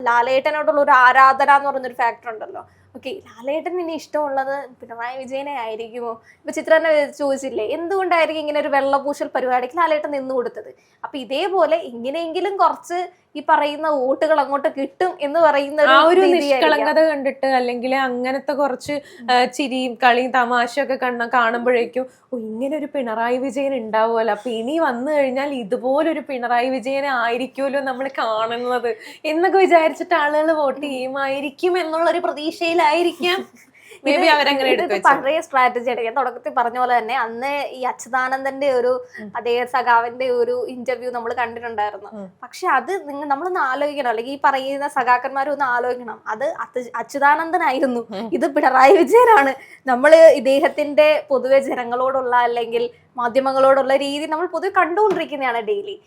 ലാലേട്ടനോടുള്ള ഒരു ആരാധന എന്ന് പറയുന്നൊരു ഫാക്ടർ ഉണ്ടല്ലോ. ഓക്കെ, ലാലേട്ടൻ ഇനി ഇഷ്ടമുള്ളത് പിണറായി വിജയനെ ആയിരിക്കുമോ? ഇപ്പൊ ചിത്ര തന്നെ ചോദിച്ചില്ലേ എന്തുകൊണ്ടായിരിക്കും ഇങ്ങനെ ഒരു വെള്ളപൂശൽ പരിപാടിക്ക് ലാലേട്ടൻ നിന്ന് കൊടുത്തത്. അപ്പൊ ഇതേപോലെ ഇങ്ങനെയെങ്കിലും കുറച്ച് ഈ പറയുന്ന വോട്ടുകൾ അങ്ങോട്ട് കിട്ടും എന്ന് പറയുന്ന ഒരു നിഷ്കളങ്കത കണ്ടിട്ട്, അല്ലെങ്കിൽ അങ്ങനത്തെ കുറച്ച് ചിരിയും കളിയും തമാശയൊക്കെ കാണുമ്പോഴേക്കും ഇങ്ങനെ ഒരു പിണറായി വിജയൻ ഉണ്ടാവുമല്ലോ, അപ്പൊ ഇനി വന്നു കഴിഞ്ഞാൽ ഇതുപോലൊരു പിണറായി വിജയനെ ആയിരിക്കുമല്ലോ നമ്മൾ കാണുന്നത് എന്നൊക്കെ വിചാരിച്ചിട്ട് ആളുകൾ വോട്ട് ചെയ്യുമായിരിക്കും എന്നുള്ളൊരു പ്രതീക്ഷയിലായിരിക്കാം പഴയ സ്ട്രാറ്റജിയാണ്. ഞാൻ തുടക്കത്തിൽ പറഞ്ഞ പോലെ തന്നെ അന്ന് ഈ അച്യുതാനന്ദന്റെ ഒരു അതേ സഖാവിന്റെ ഒരു ഇന്റർവ്യൂ നമ്മൾ കണ്ടിട്ടുണ്ടായിരുന്നു. പക്ഷെ അത് നമ്മളൊന്ന് ആലോചിക്കണം, അല്ലെങ്കിൽ ഈ പറയുന്ന സഖാക്കന്മാരും ഒന്ന് ആലോചിക്കണം. അത് അച്യുതാനന്ദനായിരുന്നു, ഇത് പിണറായി വിജയനാണ്. നമ്മള് ഇദ്ദേഹത്തിന്റെ പൊതുവെ ജനങ്ങളോടുള്ള അല്ലെങ്കിൽ മാധ്യമങ്ങളോടുള്ള രീതി നമ്മൾ പൊതുവെ കണ്ടുകൊണ്ടിരിക്കുന്നതാണ് ഡെയിലി.